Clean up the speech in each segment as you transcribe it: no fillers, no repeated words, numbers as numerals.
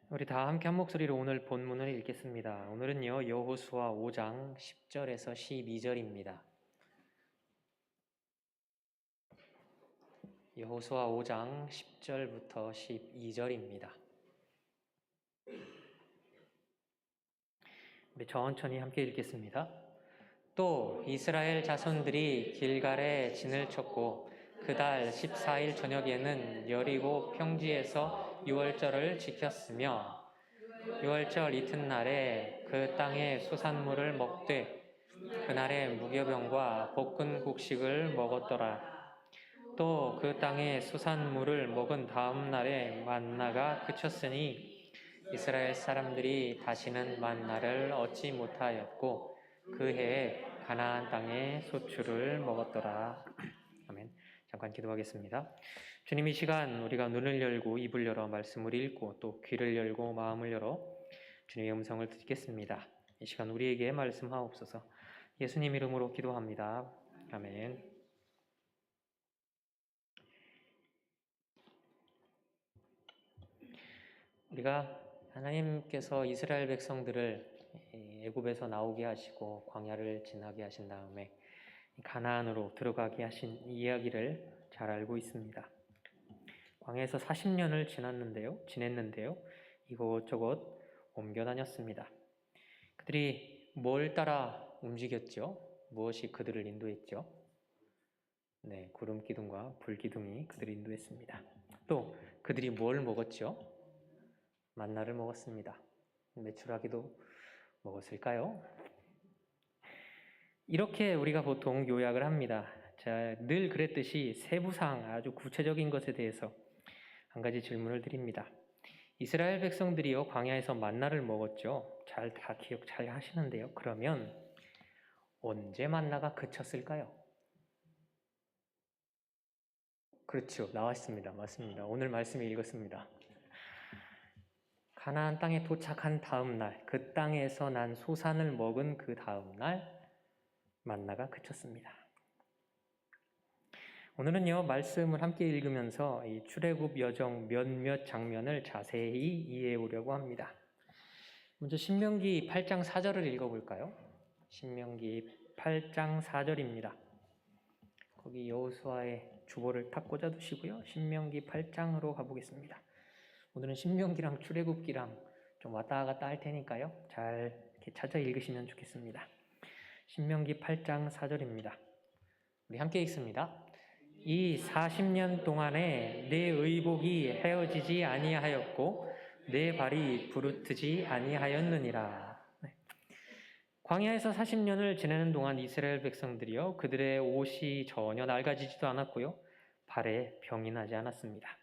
우리 다 함께 한 목소리로 오늘 본문을 읽겠습니다. 오늘은요, 여호수아 5장 10절에서 12절입니다. 여호수아 5장 10절부터 12절입니다. 우리 천천히 함께 읽겠습니다. 또 이스라엘 자손들이 길갈에 진을 쳤고 그달 14일 저녁에는 여리고 평지에서 유월절을 지켰으며 유월절 이튿날에 그 땅의 수산물을 먹되 그날에 무교병과 볶은 곡식을 먹었더라. 또 그 땅의 수산물을 먹은 다음 날에 만나가 그쳤으니 이스라엘 사람들이 다시는 만나를 얻지 못하였고 그 해에 가나안 땅의 소출을 먹었더라. 아멘. 잠깐 기도하겠습니다. 주님, 이 시간 우리가 눈을 열고 입을 열어 말씀을 읽고 또 귀를 열고 마음을 열어 주님의 음성을 듣겠습니다. 이 시간 우리에게 말씀하옵소서. 예수님 이름으로 기도합니다. 아멘. 우리가 하나님께서 이스라엘 백성들을 애굽에서 나오게 하시고 광야를 지나게 하신 다음에 가나안으로 들어가게 하신 이야기를 잘 알고 있습니다. 광야에서 40년을 지냈는데요. 이곳저곳 옮겨 다녔습니다. 그들이 뭘 따라 움직였죠? 무엇이 그들을 인도했죠? 네, 구름 기둥과 불 기둥이 그들을 인도했습니다. 또 그들이 뭘 먹었죠? 만나를 먹었습니다. 메추라기도 먹었을까요? 이렇게 우리가 보통 요약을 합니다. 자, 늘 그랬듯이 세부상 아주 구체적인 것에 대해서 한 가지 질문을 드립니다. 이스라엘 백성들이요, 광야에서 만나를 먹었죠. 다 기억 잘 하시는데요. 그러면 언제 만나가 그쳤을까요? 그렇죠. 나왔습니다. 맞습니다. 오늘 말씀에 읽었습니다. 가나안 땅에 도착한 다음 날, 그 땅에서 난 소산을 먹은 그 다음 날 만나가 그쳤습니다. 오늘은요, 말씀을 함께 읽으면서 이 출애굽 여정 몇몇 장면을 자세히 이해해 보려고 합니다. 먼저 신명기 8장 4절을 읽어볼까요? 신명기 8장 4절입니다. 거기 여호수아의 주보를 탁 꽂아두시고요. 신명기 8장으로 가보겠습니다. 오늘은 신명기랑 출애굽기랑 좀 왔다 갔다 할 테니까요. 잘 이렇게 찾아 읽으시면 좋겠습니다. 신명기 8장 4절입니다. 우리 함께 읽습니다. 이 40년 동안에 내 의복이 헤어지지 아니하였고 내 발이 부르트지 아니하였느니라. 네. 광야에서 40년을 지내는 동안 이스라엘 백성들이요, 그들의 옷이 전혀 낡아지지도 않았고요, 발에 병이 나지 않았습니다.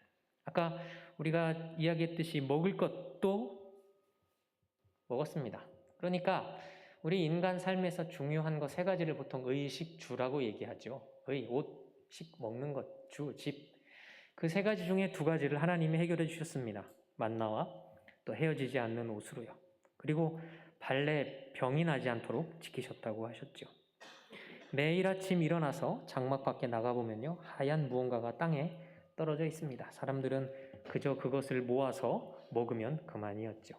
아까 우리가 이야기했듯이 먹을 것도 먹었습니다. 그러니까 우리 인간 삶에서 중요한 거 세 가지를 보통 의식주라고 얘기하죠. 옷, 식, 먹는 것, 주, 집. 그 세 가지 중에 두 가지를 하나님이 해결해 주셨습니다. 만나와 또 헤어지지 않는 옷으로요. 그리고 발에 병이 나지 않도록 지키셨다고 하셨죠. 매일 아침 일어나서 장막 밖에 나가보면요, 하얀 무언가가 땅에 떨어져 있습니다. 사람들은 그저 그것을 모아서 먹으면 그만이었죠.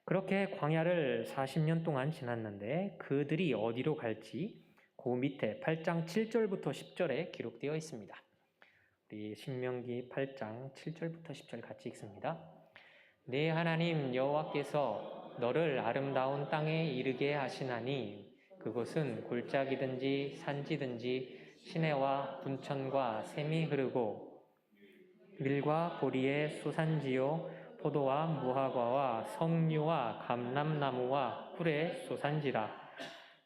그렇게 광야를 40년 동안 지났는데 그들이 어디로 갈지 그 밑에 8장 7절부터 10절에 기록되어 있습니다. 우리 신명기 8장 7절부터 10절 같이 읽습니다. 네 하나님 여호와께서 너를 아름다운 땅에 이르게 하시나니 그곳은 골짜기든지 산지든지 시내와 분천과 샘이 흐르고 밀과 보리의 수산지요 포도와 무화과와 석류와 감람나무와 꿀의 수산지라.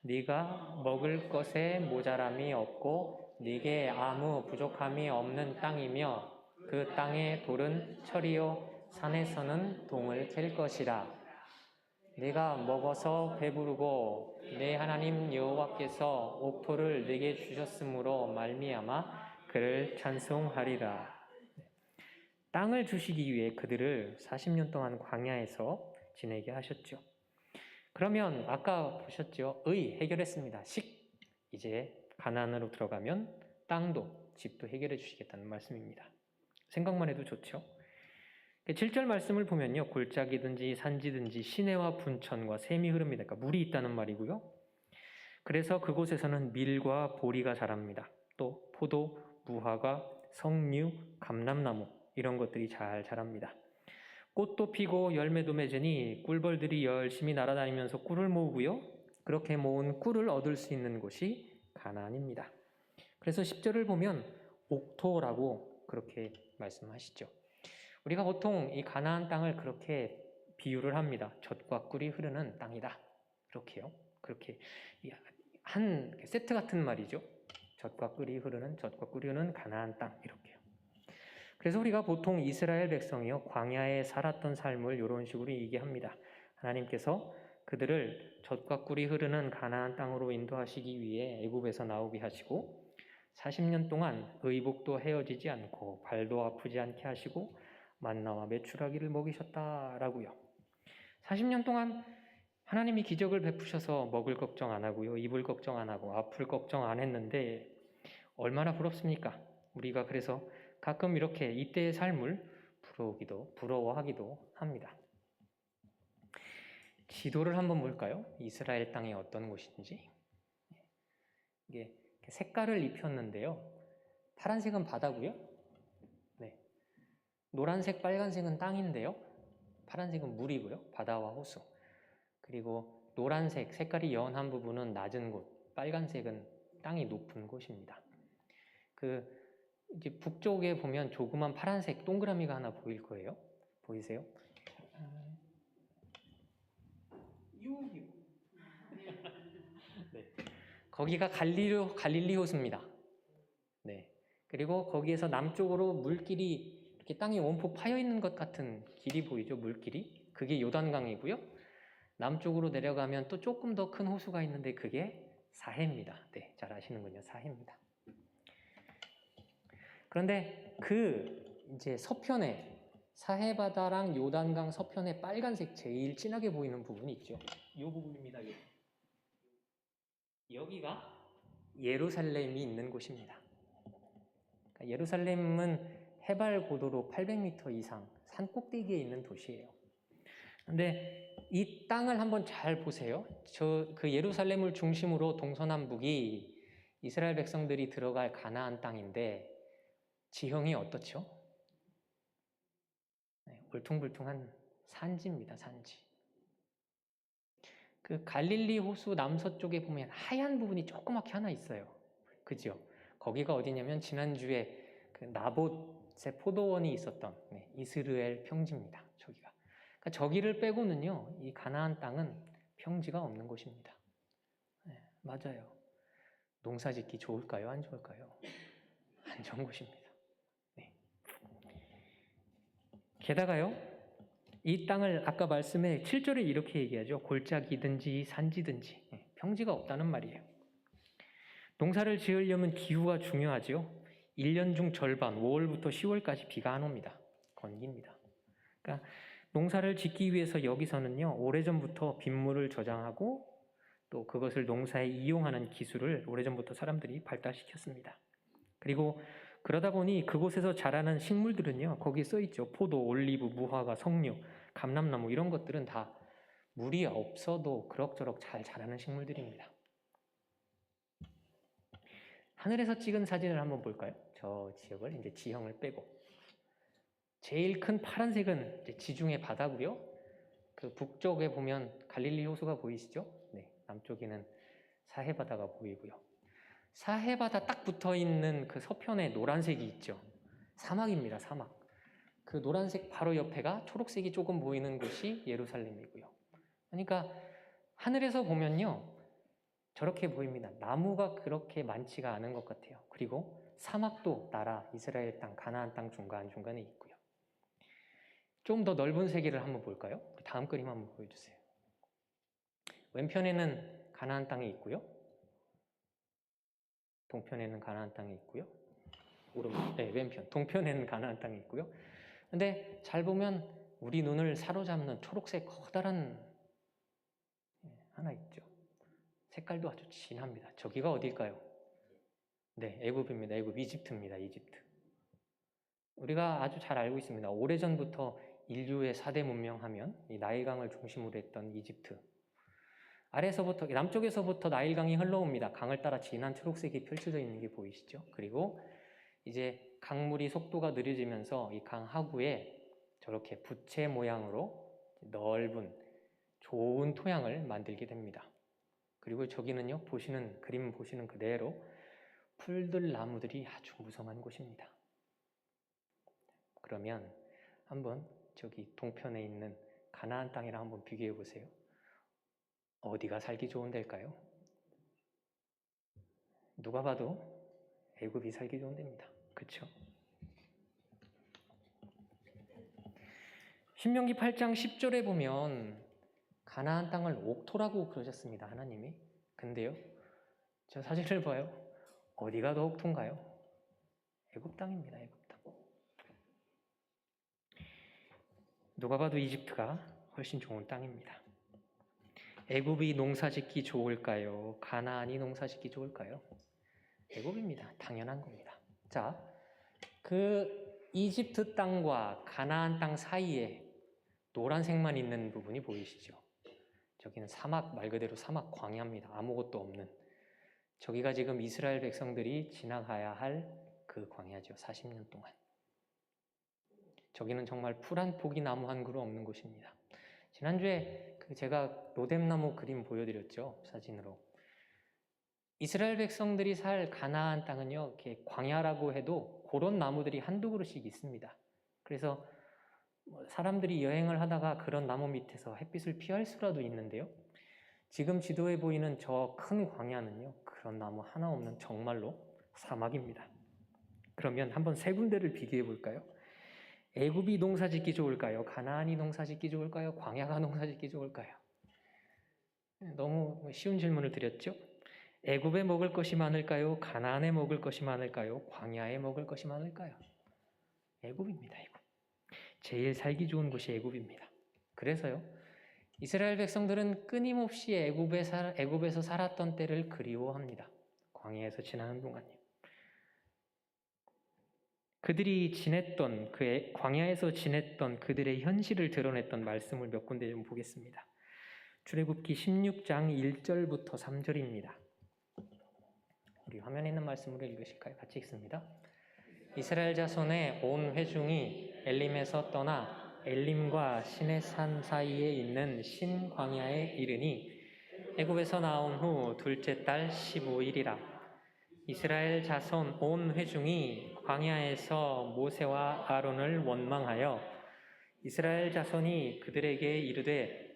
네가 먹을 것에 모자람이 없고 네게 아무 부족함이 없는 땅이며 그 땅의 돌은 철이요 산에서는 동을 캘 것이라. 네가 먹어서 배부르고 내 하나님 여호와께서 옥토를 네게 주셨으므로 말미암아 그를 찬송하리라. 땅을 주시기 위해 그들을 40년 동안 광야에서 지내게 하셨죠. 그러면 아까 보셨죠? 해결했습니다. 이제 가나안으로 들어가면 땅도 집도 해결해 주시겠다는 말씀입니다. 생각만 해도 좋죠? 7절 말씀을 보면요. 골짜기든지 산지든지 시내와 분천과 샘이 흐릅니다. 그러니까 물이 있다는 말이고요. 그래서 그곳에서는 밀과 보리가 자랍니다. 또 포도, 무화과, 석류, 감람나무 이런 것들이 잘 자랍니다. 꽃도 피고 열매도 맺으니 꿀벌들이 열심히 날아다니면서 꿀을 모으고요. 그렇게 모은 꿀을 얻을 수 있는 곳이 가나안입니다. 그래서 10절을 보면 옥토라고 그렇게 말씀하시죠. 우리가 보통 이 가나안 땅을 그렇게 비유를 합니다. 젖과 꿀이 흐르는 땅이다. 이렇게요. 그렇게 한 세트 같은 말이죠. 젖과 꿀이 흐르는 가나안 땅 이렇게요. 그래서 우리가 보통 이스라엘 백성이요 광야에 살았던 삶을 이런 식으로 얘기합니다. 하나님께서 그들을 젖과 꿀이 흐르는 가나안 땅으로 인도하시기 위해 애굽에서 나오게 하시고 40년 동안 의복도 헤어지지 않고 발도 아프지 않게 하시고 만나와 메추라기를 먹이셨다라고요. 40년 동안 하나님이 기적을 베푸셔서 먹을 걱정 안 하고요. 입을 걱정 안 하고 아플 걱정 안 했는데 얼마나 부럽습니까? 우리가 그래서 가끔 이렇게 이때의 삶을 부러워하기도 합니다. 지도를 한번 볼까요? 이스라엘 땅이 어떤 곳인지. 이게 색깔을 입혔는데요. 파란색은 바다고요. 네. 노란색, 빨간색은 땅인데요. 파란색은 물이고요. 바다와 호수. 그리고 노란색, 색깔이 연한 부분은 낮은 곳, 빨간색은 땅이 높은 곳입니다. 이제 북쪽에 보면 조그만 파란색 동그라미가 하나 보일 거예요. 보이세요? 네. 거기가 갈릴리 호수입니다. 네. 그리고 거기에서 남쪽으로 물길이 이렇게 땅이 원폭 파여 있는 것 같은 길이 보이죠? 물길이. 그게 요단강이고요. 남쪽으로 내려가면 또 조금 더 큰 호수가 있는데 그게 사해입니다. 네, 잘 아시는군요. 사해입니다. 그런데 이제 서편에 사해바다랑 요단강 서편에 빨간색 제일 진하게 보이는 부분이 있죠. 이 부분입니다. 여기가 예루살렘이 있는 곳입니다. 그러니까 예루살렘은 해발 고도로 800m 이상 산 꼭대기에 있는 도시예요. 근데 이 땅을 한번 잘 보세요. 그 예루살렘을 중심으로 동서남북이 이스라엘 백성들이 들어갈 가나안 땅인데 지형이 어떻죠? 네, 울퉁불퉁한 산지입니다. 산지. 그 갈릴리 호수 남서쪽에 보면 하얀 부분이 조그맣게 하나 있어요. 그죠? 거기가 어디냐면 지난주에 그 나봇의 포도원이 있었던 이스라엘 평지입니다. 저기가. 그러니까 저기를 빼고는요, 이 가나안 땅은 평지가 없는 곳입니다. 네, 맞아요. 농사짓기 좋을까요? 안 좋을까요? 안 좋은 곳입니다. 네. 게다가요, 이 땅을 아까 말씀에 7절에 이렇게 얘기하죠. 골짜기든지 산지든지 평지가 없다는 말이에요. 농사를 지으려면 기후가 중요하죠. 1년 중 절반, 5월부터 10월까지 비가 안 옵니다. 건기입니다. 그러니까 농사를 짓기 위해서 여기서는요, 오래전부터 빗물을 저장하고 또 그것을 농사에 이용하는 기술을 오래전부터 사람들이 발달시켰습니다. 그리고 그러다 보니 그곳에서 자라는 식물들은요, 거기 써있죠. 포도, 올리브, 무화과, 석류, 감람나무 이런 것들은 다 물이 없어도 그럭저럭 잘 자라는 식물들입니다. 하늘에서 찍은 사진을 한번 볼까요? 저 지역을 이제 지형을 빼고 제일 큰 파란색은 이제 지중해 바다고요. 그 북쪽에 보면 갈릴리 호수가 보이시죠? 네, 남쪽에는 사해바다가 보이고요. 사해바다 딱 붙어있는 그 서편에 노란색이 있죠. 사막입니다. 사막. 그 노란색 바로 옆에가 초록색이 조금 보이는 곳이 예루살렘이고요. 그러니까 하늘에서 보면요, 저렇게 보입니다. 나무가 그렇게 많지가 않은 것 같아요. 그리고 사막도 나라 이스라엘 땅, 가나안 땅 중간중간에 있고요. 좀 더 넓은 세계를 한번 볼까요? 다음 그림 한번 보여주세요. 왼편에는 가나안 땅이 있고요. 동편에는 가나안 땅이 있고요. 왼편. 동편에는 가나안 땅이 있고요. 근데 잘 보면 우리 눈을 사로잡는 초록색 커다란 하나 있죠. 색깔도 아주 진합니다. 저기가 어딜까요? 네, 애굽입니다. 애굽, 이집트입니다. 이집트. 우리가 아주 잘 알고 있습니다. 오래전부터 인류의 4대 문명 하면 이 나일강을 중심으로 했던 이집트, 아래서부터 남쪽에서부터 나일강이 흘러옵니다. 강을 따라 진한 초록색이 펼쳐져 있는 게 보이시죠? 그리고 이제 강물이 속도가 느려지면서 이 강 하구에 저렇게 부채 모양으로 넓은 좋은 토양을 만들게 됩니다. 그리고 저기는요, 그림 보시는 그대로 풀들, 나무들이 아주 무성한 곳입니다. 그러면 한번 저기 동편에 있는 가나안 땅이랑 한번 비교해 보세요. 어디가 살기 좋은 데일까요? 누가 봐도 애굽이 살기 좋은 데입니다. 그렇죠? 신명기 8장 10절에 보면 가나안 땅을 옥토라고 그러셨습니다. 하나님이. 근데요, 저 사진을 봐요. 어디가 더 옥토인가요? 애굽 땅입니다. 애굽 땅. 누가 봐도 이집트가 훨씬 좋은 땅입니다. 애굽이 농사짓기 좋을까요? 가나안이 농사짓기 좋을까요? 애굽입니다. 당연한 겁니다. 자, 그 이집트 땅과 가나안 땅 사이에 노란색만 있는 부분이 보이시죠? 저기는 사막, 말 그대로 사막 광야입니다. 아무것도 없는. 저기가 지금 이스라엘 백성들이 지나가야 할 그 광야죠. 40년 동안. 저기는 정말 풀 한 포기 나무 한 그루 없는 곳입니다. 지난주에 제가 로뎀나무 그림 보여드렸죠. 사진으로. 이스라엘 백성들이 살 가나안 땅은요, 이렇게 광야라고 해도 그런 나무들이 한두 그루씩 있습니다. 그래서 사람들이 여행을 하다가 그런 나무 밑에서 햇빛을 피할 수라도 있는데요. 지금 지도에 보이는 저 큰 광야는요, 그런 나무 하나 없는 정말로 사막입니다. 그러면 한번 세 군데를 비교해 볼까요? 애굽이 농사짓기 좋을까요? 가나안이 농사짓기 좋을까요? 광야가 농사짓기 좋을까요? 너무 쉬운 질문을 드렸죠? 애굽에 먹을 것이 많을까요? 가나안에 먹을 것이 많을까요? 광야에 먹을 것이 많을까요? 애굽입니다. 애굽. 제일 살기 좋은 곳이 애굽입니다. 그래서요, 이스라엘 백성들은 끊임없이 애굽에서 살았던 때를 그리워합니다. 광야에서 지나는 동안요. 그들이 지냈던 광야에서 지냈던 그들의 현실을 드러냈던 말씀을 몇 군데 좀 보겠습니다. 출애굽기 16장 1절부터 3절입니다. 우리 화면에 있는 말씀으로 읽으실까요? 같이 읽습니다. 이스라엘 자손의 온 회중이 엘림에서 떠나 엘림과 시내산 사이에 있는 신광야에 이르니 애굽에서 나온 후 둘째 달 15일이라. 이스라엘 자손 온 회중이 광야에서 모세와 아론을 원망하여 이스라엘 자손이 그들에게 이르되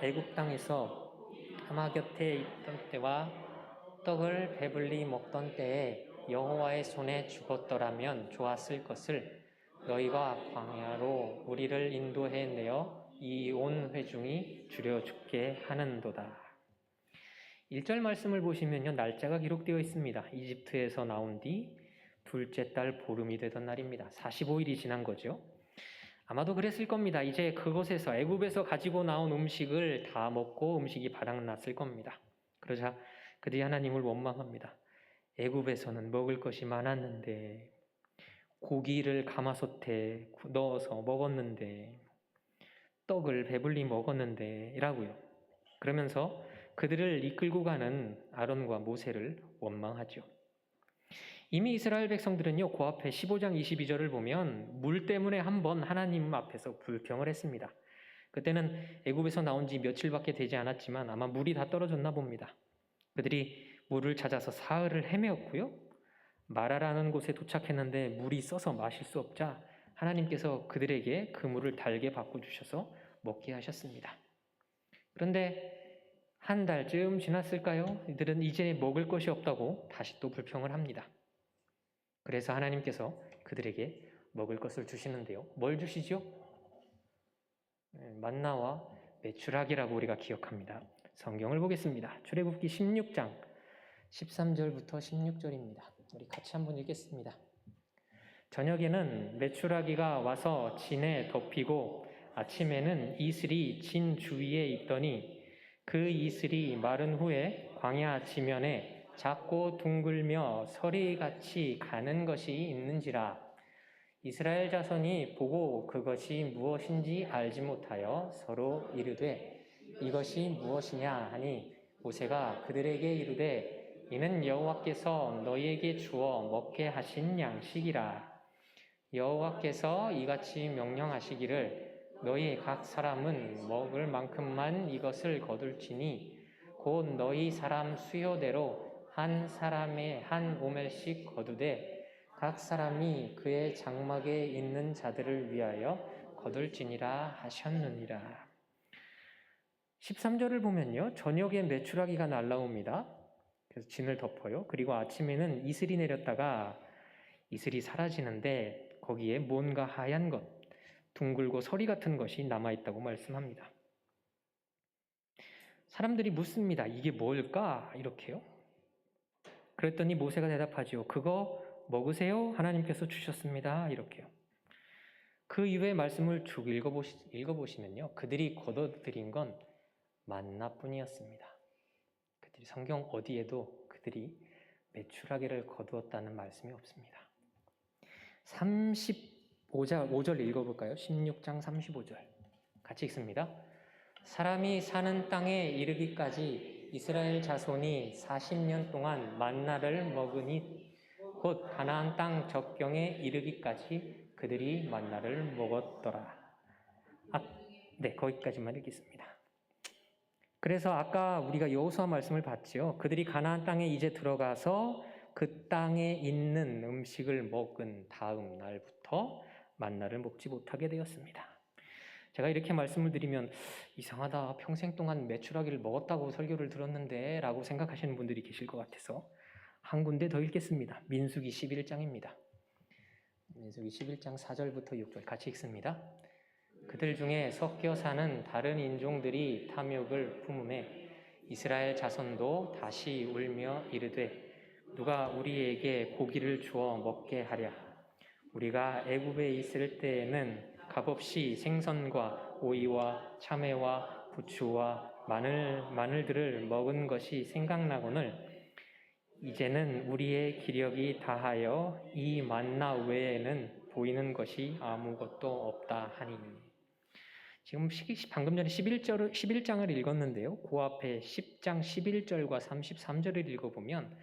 애굽 땅에서 하마 곁에 있던 때와 떡을 배불리 먹던 때에 여호와의 손에 죽었더라면 좋았을 것을 너희가 광야로 우리를 인도해 내어 이 온 회중이 죽여 죽게 하는도다. 1절 말씀을 보시면요, 날짜가 기록되어 있습니다. 이집트에서 나온 뒤 둘째 달 보름이 되던 날입니다. 45일이 지난 거죠. 아마도 그랬을 겁니다. 이제 그곳에서 애굽에서 가지고 나온 음식을 다 먹고 음식이 바닥났을 겁니다. 그러자 그들이 하나님을 원망합니다. 애굽에서는 먹을 것이 많았는데, 고기를 가마솥에 넣어서 먹었는데, 떡을 배불리 먹었는데 이라고요. 그러면서 그들을 이끌고 가는 아론과 모세를 원망하죠. 이미 이스라엘 백성들은요, 그 앞에 15장 22절을 보면 물 때문에 한번 하나님 앞에서 불평을 했습니다. 그때는 애굽에서 나온 지 며칠밖에 되지 않았지만 아마 물이 다 떨어졌나 봅니다. 그들이 물을 찾아서 사흘을 헤매었고요. 마라라는 곳에 도착했는데 물이 써서 마실 수 없자 하나님께서 그들에게 그 물을 달게 바꿔주셔서 먹게 하셨습니다. 그런데 한 달쯤 지났을까요? 이들은 이제 먹을 것이 없다고 다시 또 불평을 합니다. 그래서 하나님께서 그들에게 먹을 것을 주시는데요. 뭘 주시죠? 만나와 메추라기라고 우리가 기억합니다. 성경을 보겠습니다. 출애굽기 16장 13절부터 16절입니다. 우리 같이 한번 읽겠습니다. 저녁에는 메추라기가 와서 진에 덮이고 아침에는 이슬이 진 주위에 있더니 그 이슬이 마른 후에 광야 지면에 작고 둥글며 서리같이 가는 것이 있는지라. 이스라엘 자손이 보고 그것이 무엇인지 알지 못하여 서로 이르되 이것이 무엇이냐 하니 모세가 그들에게 이르되 이는 여호와께서 너희에게 주어 먹게 하신 양식이라. 여호와께서 이같이 명령하시기를 너희 각 사람은 먹을 만큼만 이것을 거둘지니 곧 너희 사람 수요대로 한 사람의 한 오멜씩 거두되 각 사람이 그의 장막에 있는 자들을 위하여 거둘지니라 하셨느니라. 13절을 보면요, 저녁에 메추라기가 날라옵니다. 그래서 진을 덮어요. 그리고 아침에는 이슬이 내렸다가 이슬이 사라지는데 거기에 뭔가 하얀 것, 둥글고 서리 같은 것이 남아있다고 말씀합니다. 사람들이 묻습니다. 이게 뭘까? 이렇게요. 그랬더니 모세가 대답하죠. 그거 먹으세요. 하나님께서 주셨습니다. 이렇게요. 그 이후의 말씀을 쭉 읽어보시면요. 그들이 거둬들인 건 만나뿐이었습니다. 그들이 성경 어디에도 그들이 메추라기를 거두었다는 말씀이 없습니다. 5절 읽어볼까요? 16장 35절 같이 읽습니다. 사람이 사는 땅에 이르기까지 이스라엘 자손이 40년 동안 만나를 먹으니 곧 가나안 땅 적경에 이르기까지 그들이 만나를 먹었더라. 네, 거기까지만 읽겠습니다. 그래서 아까 우리가 여호수아 말씀을 봤죠. 그들이 가나안 땅에 이제 들어가서 그 땅에 있는 음식을 먹은 다음 날부터 만나를 먹지 못하게 되었습니다. 제가 이렇게 말씀을 드리면 이상하다, 평생 동안 메추라기를 먹었다고 설교를 들었는데 라고 생각하시는 분들이 계실 것 같아서 한 군데 더 읽겠습니다. 민수기 11장입니다. 민수기 11장 4절부터 6절 같이 읽습니다. 그들 중에 섞여 사는 다른 인종들이 탐욕을 품음에 이스라엘 자손도 다시 울며 이르되 누가 우리에게 고기를 주어 먹게 하랴. 우리가 애굽에 있을 때에는 값없이 생선과 오이와 참외와 부추와 마늘들을 먹은 것이 생각나거늘 이제는 우리의 기력이 다하여 이 만나 외에는 보이는 것이 아무것도 없다 하니. 지금 방금 전에 11장을 읽었는데요. 그 앞에 10장 11절과 33절을 읽어보면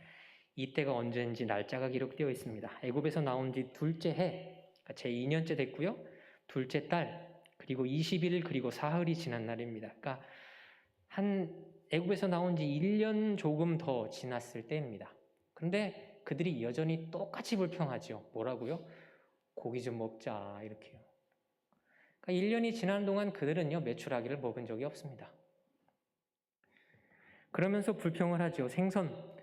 이때가 언제인지 날짜가 기록되어 있습니다. 애굽에서 나온 지 둘째 해, 제 2년째 됐고요. 둘째 달, 그리고 20일, 그리고 사흘이 지난 날입니다. 그러니까 애굽에서 나온 지 1년 조금 더 지났을 때입니다. 그런데 그들이 여전히 똑같이 불평하죠. 뭐라고요? 고기 좀 먹자, 이렇게요. 그러니까 1년이 지난 동안 그들은요, 메추라기를 먹은 적이 없습니다. 그러면서 불평을 하죠. 생선.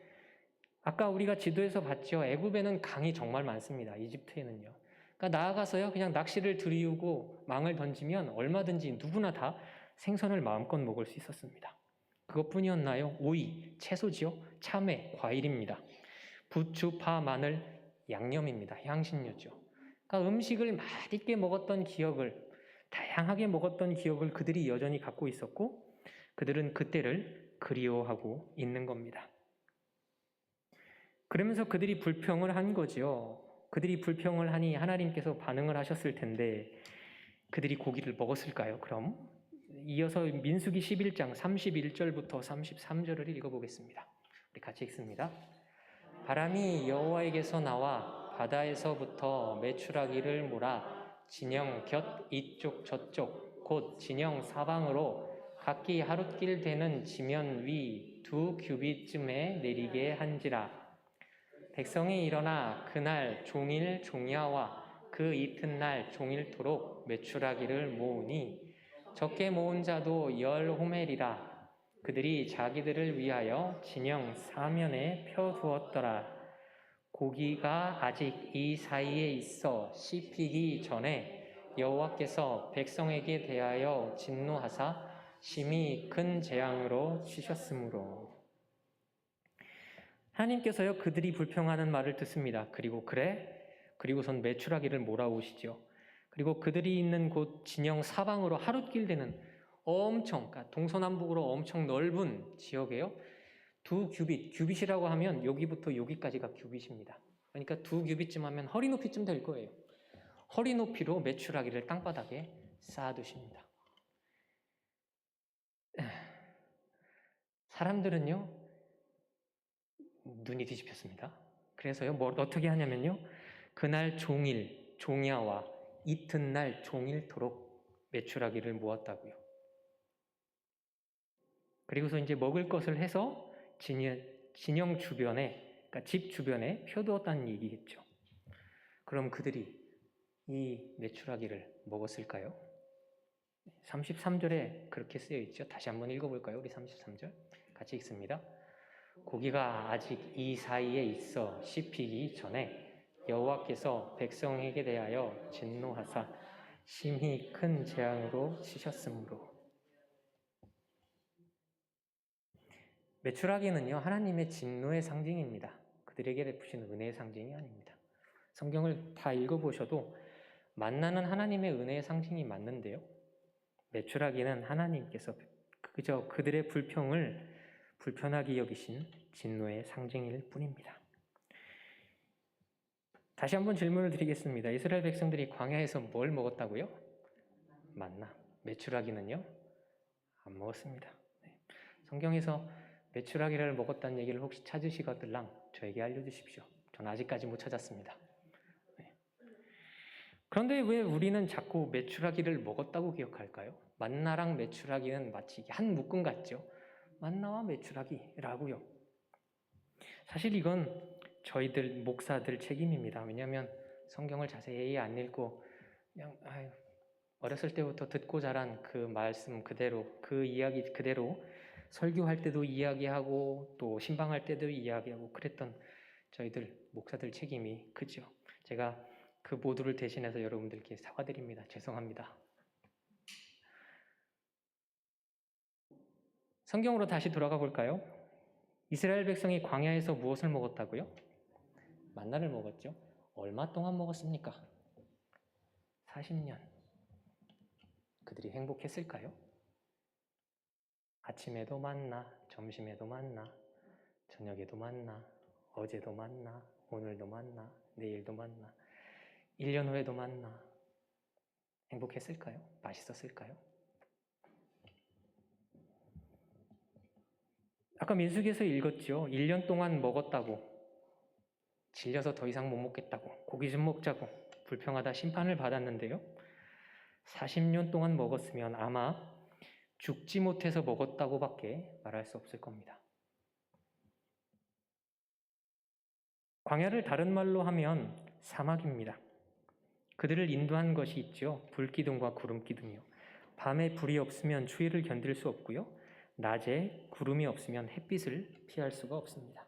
아까 우리가 지도에서 봤죠. 애굽에는 강이 정말 많습니다. 이집트에는요. 그러니까 나아가서요, 그냥 낚시를 들이우고 망을 던지면 얼마든지 누구나 다 생선을 마음껏 먹을 수 있었습니다. 그것뿐이었나요? 오이, 채소지요. 참외, 과일입니다. 부추, 파, 마늘, 양념입니다. 향신료죠. 그러니까 음식을 맛있게 먹었던 기억을, 다양하게 먹었던 기억을 그들이 여전히 갖고 있었고 그들은 그때를 그리워하고 있는 겁니다. 그러면서 그들이 불평을 한 거죠. 그들이 불평을 하니 하나님께서 반응을 하셨을 텐데 그들이 고기를 먹었을까요? 그럼 이어서 민수기 11장 31절부터 33절을 읽어보겠습니다. 우리 같이 읽습니다. 바람이 여호와에게서 나와 바다에서부터 메추라기를 몰아 진영 곁 이쪽 저쪽 곧 진영 사방으로 각기 하룻길 되는 지면 위 2규빗쯤에 내리게 한지라. 백성이 일어나 그날 종일 종야와 그 이튿날 종일토록 메추라기를 모으니 적게 모은 자도 10호멜이라. 그들이 자기들을 위하여 진영 사면에 펴두었더라. 고기가 아직 이 사이에 있어 씹히기 전에 여호와께서 백성에게 대하여 진노하사 심히 큰 재앙으로 치셨으므로. 하나님께서요, 그들이 불평하는 말을 듣습니다. 그리고선 메추라기를 몰아오시죠. 그리고 그들이 있는 곳 진영 사방으로 하룻길 되는 그러니까 동서남북으로 엄청 넓은 지역에요. 2규빗이라고 하면 여기부터 여기까지가 규빗입니다. 그러니까 2규빗쯤 하면 허리 높이쯤 될 거예요. 허리 높이로 메추라기를 땅바닥에 쌓아두십니다. 사람들은요, 눈이 뒤집혔습니다. 그래서요, 어떻게 하냐면요, 그날 종일, 종야와 이튿날 종일토록 메추라기를 모았다고요. 그리고서 이제 먹을 것을 해서 진영 주변에, 그러니까 집 주변에 펴두었다는 얘기겠죠. 그럼 그들이 이 메추라기를 먹었을까요? 33절에 그렇게 쓰여 있죠. 다시 한번 읽어볼까요? 우리 33절 같이 읽습니다. 고기가 아직 이 사이에 있어 씹히기 전에 여호와께서 백성에게 대하여 진노하사 심히 큰 재앙으로 치셨으므로. 메추라기는요, 하나님의 진노의 상징입니다. 그들에게 베푸신 은혜의 상징이 아닙니다. 성경을 다 읽어보셔도 만나는 하나님의 은혜의 상징이 맞는데요, 메추라기는 하나님께서 그저 그들의 불평을 불편하게 여기신 진노의 상징일 뿐입니다. 다시 한번 질문을 드리겠습니다. 이스라엘 백성들이 광야에서 뭘 먹었다고요? 만나. 메추라기는요? 안 먹었습니다. 성경에서 메추라기를 먹었다는 얘기를 혹시 찾으시거들랑 저에게 알려주십시오. 저는 아직까지 못 찾았습니다. 그런데 왜 우리는 자꾸 메추라기를 먹었다고 기억할까요? 만나랑 메추라기는 마치 한 묶음 같죠? 만나와 메추라기라고요. 사실 이건 저희들 목사들 책임입니다. 왜냐하면 성경을 자세히 안 읽고 그냥 어렸을 때부터 듣고 자란 그 말씀 그대로, 그 이야기 그대로 설교할 때도 이야기하고 또 신방할 때도 이야기하고 그랬던 저희들 목사들 책임이 크죠. 제가 그 모두를 대신해서 여러분들께 사과드립니다. 죄송합니다. 성경으로 다시 돌아가 볼까요? 이스라엘 백성이 광야에서 무엇을 먹었다고요? 만나를 먹었죠. 얼마 동안 먹었습니까? 40년. 그들이 행복했을까요? 아침에도 만나, 점심에도 만나, 저녁에도 만나, 어제도 만나, 오늘도 만나, 내일도 만나, 1년 후에도 만나. 행복했을까요? 맛있었을까요? 아까 민수기에서 읽었죠. 1년 동안 먹었다고, 질려서 더 이상 못 먹겠다고, 고기 좀 먹자고 불평하다 심판을 받았는데요. 40년 동안 먹었으면 아마 죽지 못해서 먹었다고밖에 말할 수 없을 겁니다. 광야를 다른 말로 하면 사막입니다. 그들을 인도한 것이 있죠. 불기둥과 구름기둥이요. 밤에 불이 없으면 추위를 견딜 수 없고요. 낮에 구름이 없으면 햇빛을 피할 수가 없습니다.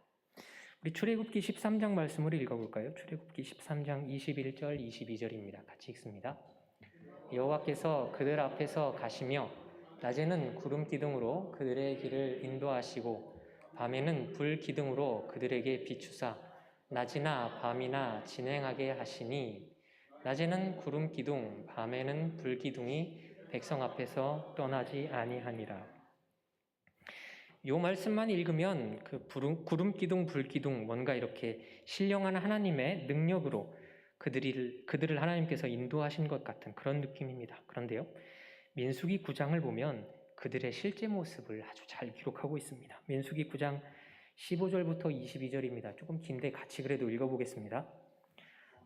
우리 출애굽기 13장 말씀을 읽어볼까요? 출애굽기 13장 21절 22절입니다. 같이 읽습니다. 여호와께서 그들 앞에서 가시며 낮에는 구름기둥으로 그들의 길을 인도하시고 밤에는 불기둥으로 그들에게 비추사 낮이나 밤이나 진행하게 하시니 낮에는 구름기둥 밤에는 불기둥이 백성 앞에서 떠나지 아니하니라. 이 말씀만 읽으면 그 구름기둥 불기둥 뭔가 이렇게 신령한 하나님의 능력으로 그들을 하나님께서 인도하신 것 같은 그런 느낌입니다. 그런데요, 민수기 9장을 보면 그들의 실제 모습을 아주 잘 기록하고 있습니다. 민수기 9장 15절부터 22절입니다. 조금 긴데 같이 그래도 읽어보겠습니다.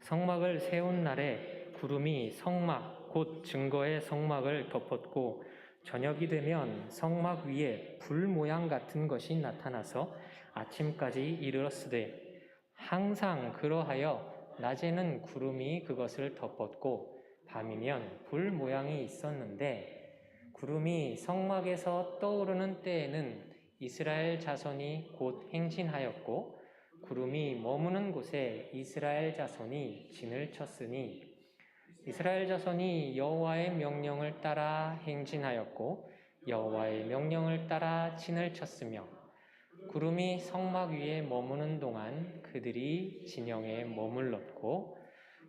성막을 세운 날에 구름이 성막 곧 증거의 성막을 덮었고 저녁이 되면 성막 위에 불 모양 같은 것이 나타나서 아침까지 이르렀으되 항상 그러하여 낮에는 구름이 그것을 덮었고 밤이면 불 모양이 있었는데 구름이 성막에서 떠오르는 때에는 이스라엘 자손이 곧 행진하였고 구름이 머무는 곳에 이스라엘 자손이 진을 쳤으니 이스라엘 자손이 여호와의 명령을 따라 행진하였고 여호와의 명령을 따라 진을 쳤으며 구름이 성막 위에 머무는 동안 그들이 진영에 머물렀고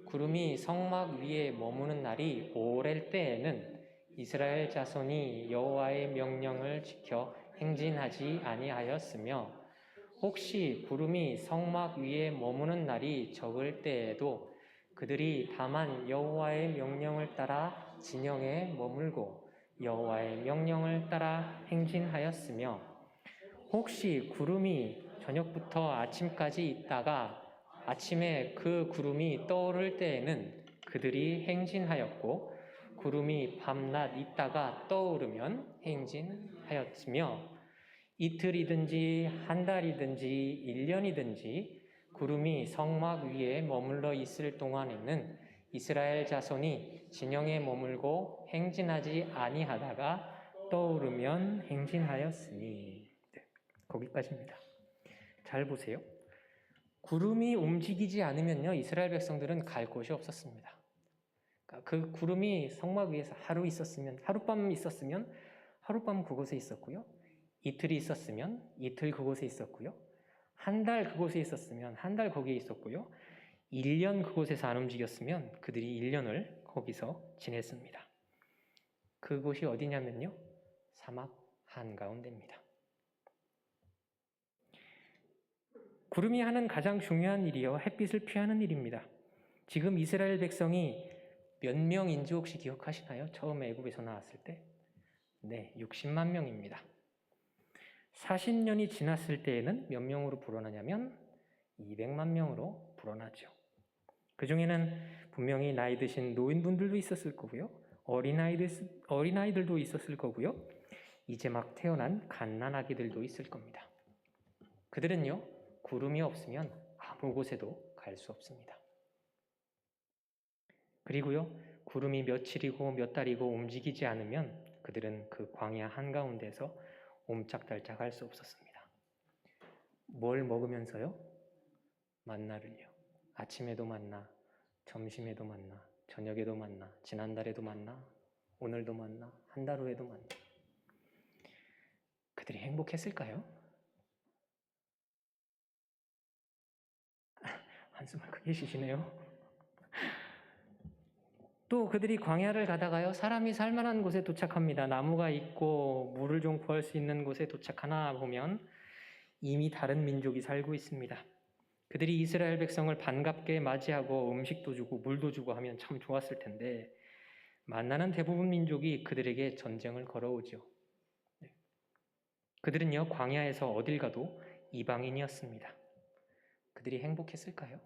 구름이 성막 위에 머무는 날이 오랠 때에는 이스라엘 자손이 여호와의 명령을 지켜 행진하지 아니하였으며 혹시 구름이 성막 위에 머무는 날이 적을 때에도 그들이 다만 여호와의 명령을 따라 진영에 머물고 여호와의 명령을 따라 행진하였으며 혹시 구름이 저녁부터 아침까지 있다가 아침에 그 구름이 떠오를 때에는 그들이 행진하였고 구름이 밤낮 있다가 떠오르면 행진하였으며 이틀이든지 한 달이든지 1년이든지 구름이 성막 위에 머물러 있을 동안에는 이스라엘 자손이 진영에 머물고 행진하지 아니하다가 떠오르면 행진하였으니. 네, 거기까지입니다. 잘 보세요. 구름이 움직이지 않으면요, 이스라엘 백성들은 갈 곳이 없었습니다. 그 구름이 성막 위에서 하루 있었으면, 하룻밤 있었으면 하룻밤 그곳에 있었고요. 이틀이 있었으면 이틀 그곳에 있었고요. 한 달 그곳에 있었으면 한 달 거기에 있었고요. 1년 그곳에서 안 움직였으면 그들이 1년을 거기서 지냈습니다. 그곳이 어디냐면요, 사막 한가운데입니다. 구름이 하는 가장 중요한 일이요, 햇빛을 피하는 일입니다. 지금 이스라엘 백성이 몇 명인지 혹시 기억하시나요? 처음에 애굽에서 나왔을 때? 네, 60만 명입니다. 40년이 지났을 때에는 몇 명으로 불어나냐면 200만 명으로 불어나죠. 그 중에는 분명히 나이 드신 노인분들도 있었을 거고요. 어린아이들도 있었을 거고요. 이제 막 태어난 갓난아기들도 있을 겁니다. 그들은요, 구름이 없으면 아무 곳에도 갈 수 없습니다. 그리고요, 구름이 며칠이고 몇 달이고 움직이지 않으면 그들은 그 광야 한가운데서 옴짝달짝 할 수 없었습니다. 뭘 먹으면서요? 만나를요. 아침에도 만나, 점심에도 만나, 저녁에도 만나, 지난달에도 만나, 오늘도 만나, 한 달 후에도 만나. 그들이 행복했을까요? 한숨을 크게 쉬시네요. 또 그들이 광야를 가다가요, 사람이 살만한 곳에 도착합니다. 나무가 있고 물을 좀 구할 수 있는 곳에 도착하나 보면 이미 다른 민족이 살고 있습니다. 그들이 이스라엘 백성을 반갑게 맞이하고 음식도 주고 물도 주고 하면 참 좋았을 텐데 만나는 대부분 민족이 그들에게 전쟁을 걸어오죠. 그들은요, 광야에서 어딜 가도 이방인이었습니다. 그들이 행복했을까요?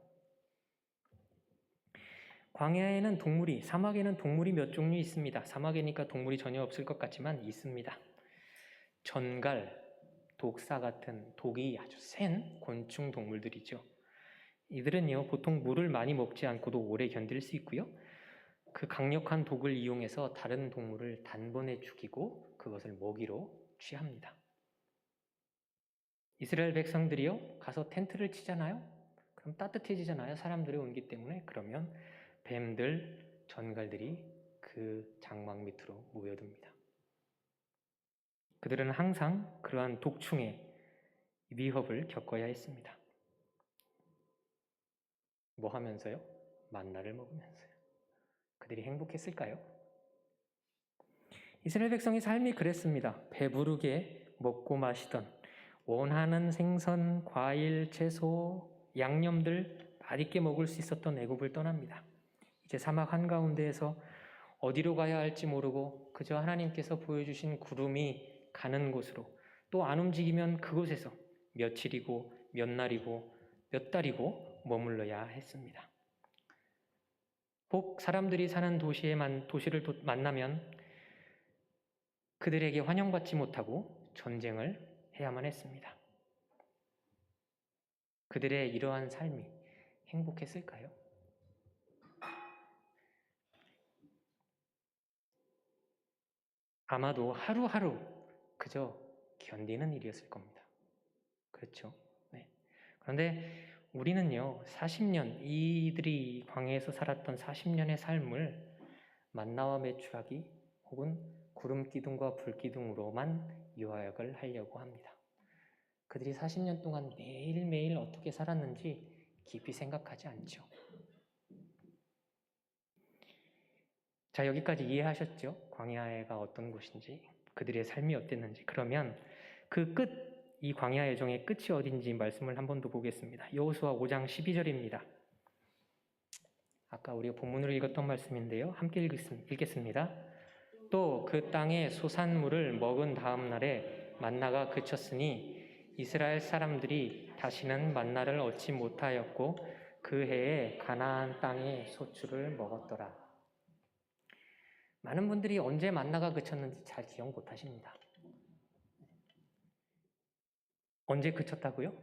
광야에는 동물이, 사막에는 동물이 몇 종류 있습니다. 사막이니까 동물이 전혀 없을 것 같지만 있습니다. 전갈, 독사 같은 독이 아주 센 곤충 동물들이죠. 이들은요, 보통 물을 많이 먹지 않고도 오래 견딜 수 있고요. 그 강력한 독을 이용해서 다른 동물을 단번에 죽이고 그것을 먹이로 취합니다. 이스라엘 백성들이요, 가서 텐트를 치잖아요. 그럼 따뜻해지잖아요. 사람들이 온기 때문에. 그러면 뱀들, 전갈들이 그 장막 밑으로 모여듭니다. 그들은 항상 그러한 독충의 위협을 겪어야 했습니다. 뭐 하면서요? 만나를 먹으면서요. 그들이 행복했을까요? 이스라엘 백성의 삶이 그랬습니다. 배부르게 먹고 마시던, 원하는 생선, 과일, 채소, 양념들 맛있게 먹을 수 있었던 애굽을 떠납니다. 이제 사막 한가운데에서 어디로 가야 할지 모르고 그저 하나님께서 보여주신 구름이 가는 곳으로, 또 안 움직이면 그곳에서 며칠이고 몇 날이고 몇 달이고 머물러야 했습니다. 혹 사람들이 사는 도시를 만나면 그들에게 환영받지 못하고 전쟁을 해야만 했습니다. 그들의 이러한 삶이 행복했을까요? 아마도 하루하루 그저 견디는 일이었을 겁니다. 그렇죠? 네. 그런데 우리는요, 40년, 이들이 광야에서 살았던 40년의 삶을 만나와 메추라기 혹은 구름 기둥과 불 기둥으로만 요약을 하려고 합니다. 그들이 40년 동안 매일매일 어떻게 살았는지 깊이 생각하지 않죠. 자, 여기까지 이해하셨죠? 광야가 어떤 곳인지, 그들의 삶이 어땠는지. 그러면 그 끝, 이 광야 여정의 끝이 어딘지 말씀을 한 번 더 보겠습니다. 여호수아 5장 12절입니다. 아까 우리가 본문으로 읽었던 말씀인데요. 함께 읽겠습니다. 또 그 땅의 소산물을 먹은 다음 날에 만나가 그쳤으니 이스라엘 사람들이 다시는 만나를 얻지 못하였고 그 해에 가나안 땅의 소출을 먹었더라. 많은 분들이 언제 만나가 그쳤는지 잘 기억 못하십니다. 언제 그쳤다고요?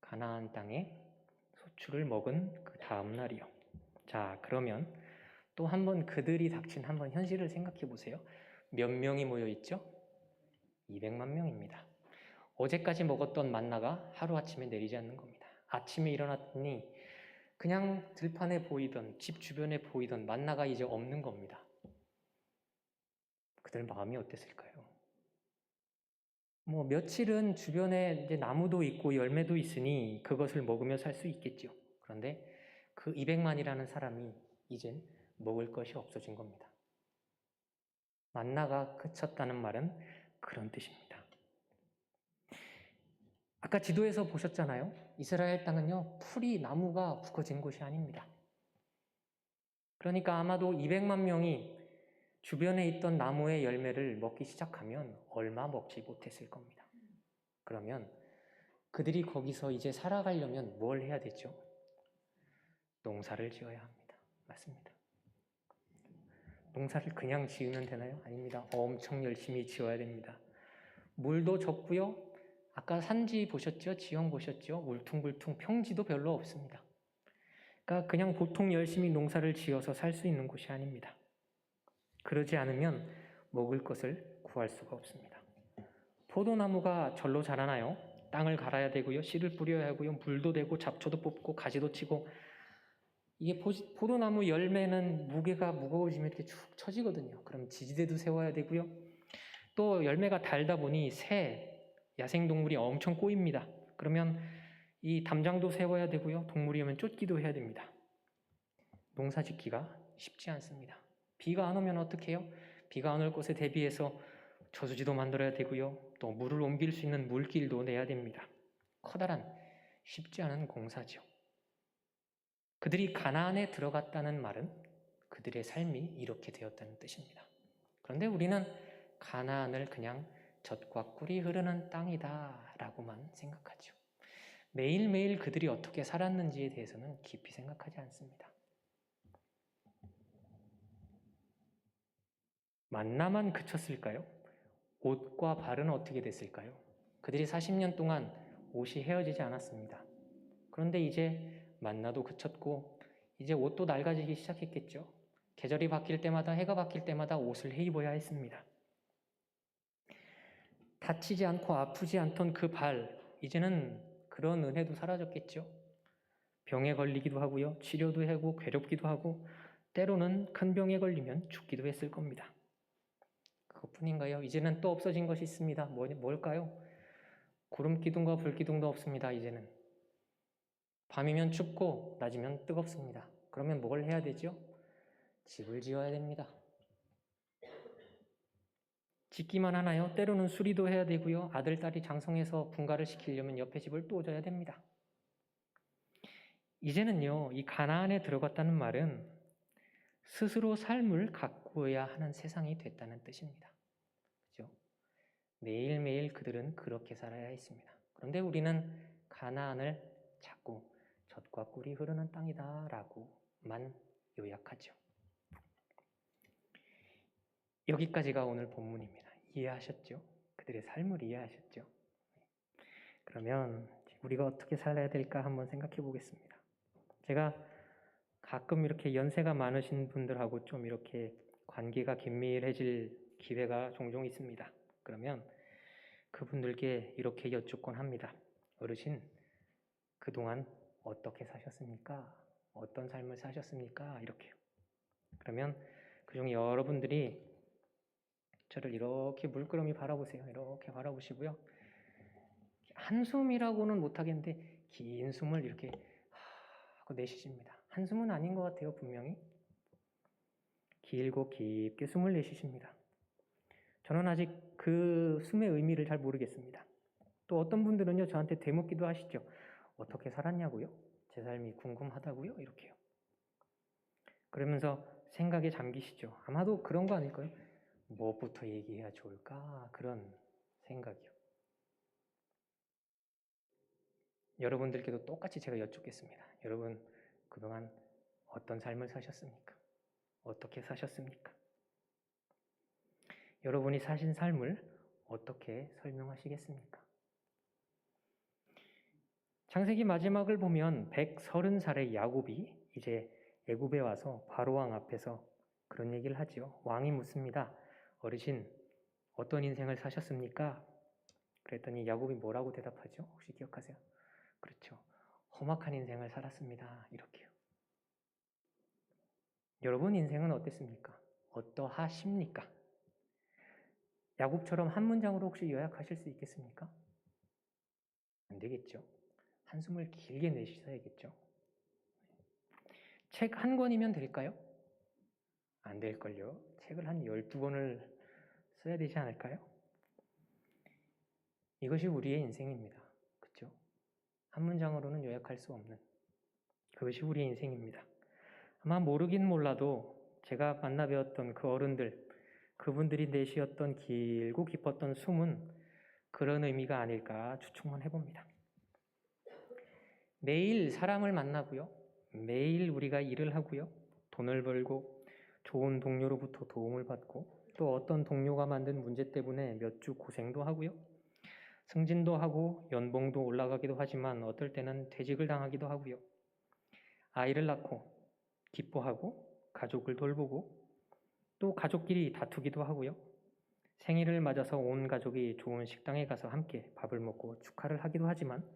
가나안 땅의 소출을 먹은 그 다음 날이요. 자, 그러면 또 한번 그들이 닥친 한번 현실을 생각해 보세요. 몇 명이 모여 있죠? 200만 명입니다. 어제까지 먹었던 만나가 하루아침에 내리지 않는 겁니다. 아침에 일어났더니 그냥 들판에 보이던 집 주변에 보이던 만나가 이제 없는 겁니다. 그들 마음이 어땠을까요? 뭐 며칠은 주변에 이제 나무도 있고 열매도 있으니 그것을 먹으며 살 수 있겠죠. 그런데 그 200만이라는 사람이 이젠 먹을 것이 없어진 겁니다. 만나가 그쳤다는 말은 그런 뜻입니다. 아까 지도에서 보셨잖아요. 이스라엘 땅은요, 풀이 나무가 굳어진 곳이 아닙니다. 그러니까 아마도 200만 명이 주변에 있던 나무의 열매를 먹기 시작하면 얼마 먹지 못했을 겁니다. 그러면 그들이 거기서 이제 살아가려면 뭘 해야 되죠? 농사를 지어야 합니다. 맞습니다. 농사를 그냥 지으면 되나요? 아닙니다. 엄청 열심히 지어야 됩니다. 물도 적고요. 아까 산지 보셨죠? 지형 보셨죠? 울퉁불퉁 평지도 별로 없습니다. 그러니까 그냥 보통 열심히 농사를 지어서 살 수 있는 곳이 아닙니다. 그러지 않으면 먹을 것을 구할 수가 없습니다. 포도나무가 절로 자라나요? 땅을 갈아야 되고요. 씨를 뿌려야 하고요. 물도 되고 잡초도 뽑고 가지도 치고 이게 포도나무 열매는 무게가 무거워지면 이렇게 축 처지거든요. 그럼 지지대도 세워야 되고요. 또 열매가 달다 보니 새, 야생동물이 엄청 꼬입니다. 그러면 이 담장도 세워야 되고요. 동물이 오면 쫓기도 해야 됩니다. 농사 짓기가 쉽지 않습니다. 비가 안 오면 어떻게 해요? 비가 안 올 것에 대비해서 저수지도 만들어야 되고요. 또 물을 옮길 수 있는 물길도 내야 됩니다. 커다란 쉽지 않은 공사죠. 그들이 가나안에 들어갔다는 말은 그들의 삶이 이렇게 되었다는 뜻입니다. 그런데 우리는 가나안을 그냥 젖과 꿀이 흐르는 땅이다 라고만 생각하죠. 매일매일 그들이 어떻게 살았는지에 대해서는 깊이 생각하지 않습니다. 만나만 그쳤을까요? 옷과 발은 어떻게 됐을까요? 그들이 40년 동안 옷이 헤어지지 않았습니다. 그런데 이제 만나도 그쳤고 이제 옷도 낡아지기 시작했겠죠. 계절이 바뀔 때마다 해가 바뀔 때마다 옷을 해입어야 했습니다. 다치지 않고 아프지 않던 그 발, 이제는 그런 은혜도 사라졌겠죠. 병에 걸리기도 하고요. 치료도 하고 괴롭기도 하고 때로는 큰 병에 걸리면 죽기도 했을 겁니다. 그것뿐인가요? 이제는 또 없어진 것이 있습니다. 뭘까요? 구름 기둥과 불 기둥도 없습니다. 이제는 밤이면 춥고 낮이면 뜨겁습니다. 그러면 뭘 해야 되죠? 집을 지어야 됩니다. 짓기만 하나요? 때로는 수리도 해야 되고요. 아들, 딸이 장성해서 분가를 시키려면 옆에 집을 또 져야 됩니다. 이제는요, 이 가나안에 들어갔다는 말은 스스로 삶을 가꾸어야 하는 세상이 됐다는 뜻입니다. 그죠? 매일매일 그들은 그렇게 살아야 했습니다. 그런데 우리는 가나안을 자꾸 젖과 꿀이 흐르는 땅이다 라고만 요약하죠. 여기까지가 오늘 본문입니다. 이해하셨죠? 그들의 삶을 이해하셨죠? 그러면 우리가 어떻게 살아야 될까 한번 생각해 보겠습니다. 제가 가끔 이렇게 연세가 많으신 분들하고 좀 이렇게 관계가 긴밀해질 기회가 종종 있습니다. 그러면 그분들께 이렇게 여쭙곤 합니다. 어르신, 그동안 어떻게 사셨습니까? 어떤 삶을 사셨습니까? 이렇게요. 그러면 그중 여러분들이 저를 이렇게 물끄러미 바라보세요. 이렇게 바라보시고요. 한숨이라고는 못하겠는데 긴 숨을 이렇게 하고 내쉬십니다. 한숨은 아닌 것 같아요. 분명히. 길고 깊게 숨을 내쉬십니다. 저는 아직 그 숨의 의미를 잘 모르겠습니다. 또 어떤 분들은요. 저한테 되묻기도 하시죠. 어떻게 살았냐고요? 제 삶이 궁금하다고요? 이렇게요. 그러면서 생각에 잠기시죠. 아마도 그런 거 아닐까요? 뭐부터 얘기해야 좋을까? 그런 생각이요. 여러분들께도 똑같이 제가 여쭙겠습니다. 여러분 그동안 어떤 삶을 사셨습니까? 어떻게 사셨습니까? 여러분이 사신 삶을 어떻게 설명하시겠습니까? 창세기 마지막을 보면 130살의 야곱이 이제 애굽에 와서 바로왕 앞에서 그런 얘기를 하지요. 왕이 묻습니다. 어르신, 어떤 인생을 사셨습니까? 그랬더니 야곱이 뭐라고 대답하죠? 혹시 기억하세요? 그렇죠. 험악한 인생을 살았습니다. 이렇게요. 여러분 인생은 어땠습니까? 어떠하십니까? 야곱처럼 한 문장으로 혹시 요약하실 수 있겠습니까? 안 되겠죠. 한숨을 길게 내쉬셔야겠죠. 책 한 권이면 될까요? 안 될걸요. 책을 한 12권을 써야 되지 않을까요? 이것이 우리의 인생입니다. 그렇죠? 한 문장으로는 요약할 수 없는 그것이 우리의 인생입니다. 아마 모르긴 몰라도 제가 만나 뵈었던 그 어른들, 그분들이 내쉬었던 길고 깊었던 숨은 그런 의미가 아닐까 추측만 해봅니다. 매일 사람을 만나고요. 매일 우리가 일을 하고요. 돈을 벌고 좋은 동료로부터 도움을 받고 또 어떤 동료가 만든 문제 때문에 몇 주 고생도 하고요. 승진도 하고 연봉도 올라가기도 하지만 어떨 때는 퇴직을 당하기도 하고요. 아이를 낳고 기뻐하고 가족을 돌보고 또 가족끼리 다투기도 하고요. 생일을 맞아서 온 가족이 좋은 식당에 가서 함께 밥을 먹고 축하를 하기도 하지만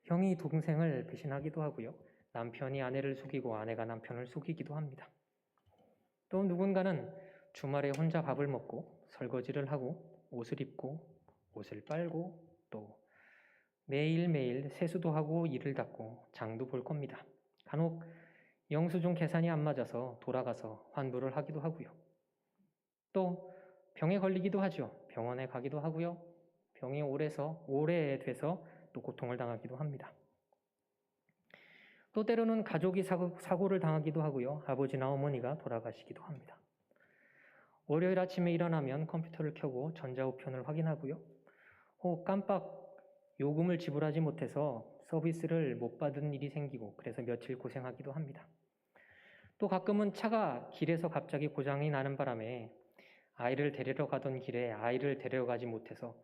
형이 동생을 배신하기도 하고요. 남편이 아내를 속이고 아내가 남편을 속이기도 합니다. 또 누군가는 주말에 혼자 밥을 먹고 설거지를 하고 옷을 입고 옷을 빨고 또 매일매일 세수도 하고 이를 닦고 장도 볼 겁니다. 간혹 영수증 계산이 안 맞아서 돌아가서 환불을 하기도 하고요. 또 병에 걸리기도 하죠. 병원에 가기도 하고요. 병이 오래돼서 또 고통을 당하기도 합니다. 또 때로는 가족이 사고를 당하기도 하고요. 아버지나 어머니가 돌아가시기도 합니다. 월요일 아침에 일어나면 컴퓨터를 켜고 전자우편을 확인하고요. 깜빡 요금을 지불하지 못해서 서비스를 못 받은 일이 생기고 그래서 며칠 고생하기도 합니다. 또 가끔은 차가 길에서 갑자기 고장이 나는 바람에 아이를 데리러 가던 길에 아이를 데려가지 못해서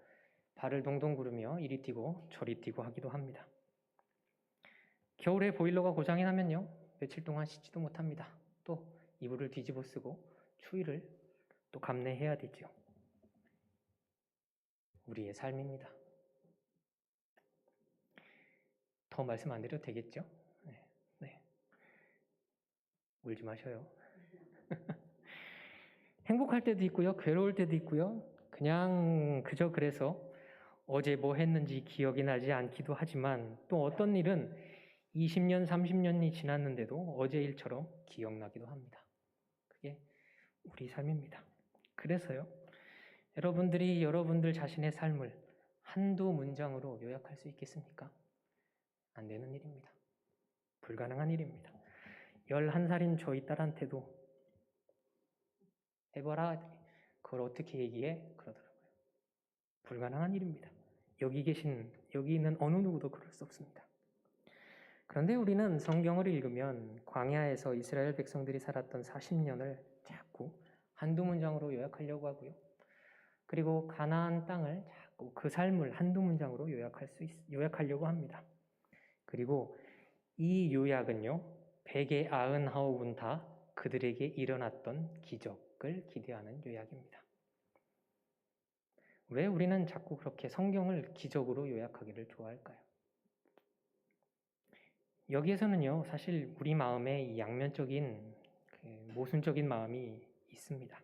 발을 동동 구르며 이리 뛰고 저리 뛰고 하기도 합니다. 겨울에 보일러가 고장이 나면요. 며칠 동안 씻지도 못합니다. 또 이불을 뒤집어 쓰고 추위를 또 감내해야 되죠. 우리의 삶입니다. 더 말씀 안 드려도 되겠죠? 네. 울지 마셔요. 행복할 때도 있고요. 괴로울 때도 있고요. 그냥 그저 그래서 어제 뭐 했는지 기억이 나지 않기도 하지만 또 어떤 일은 20년, 30년이 지났는데도 어제 일처럼 기억나기도 합니다. 그게 우리 삶입니다. 그래서요. 여러분들이 여러분들 자신의 삶을 한두 문장으로 요약할 수 있겠습니까? 안 되는 일입니다. 불가능한 일입니다. 11살인 저희 딸한테도 해봐라. 그걸 어떻게 얘기해? 그러더라고요. 불가능한 일입니다. 여기 있는 어느 누구도 그럴 수 없습니다. 그런데 우리는 성경을 읽으면 광야에서 이스라엘 백성들이 살았던 40년을 자꾸 한두 문장으로 요약하려고 하고요. 그리고 가나안 땅을 자꾸 그 삶을 한두 문장으로 요약하려고 합니다. 그리고 이 요약은요. 199은 다 그들에게 일어났던 기적을 기대하는 요약입니다. 왜 우리는 자꾸 그렇게 성경을 기적으로 요약하기를 좋아할까요? 여기에서는요. 사실 우리 마음에 이 양면적인 모순적인 마음이 있습니다.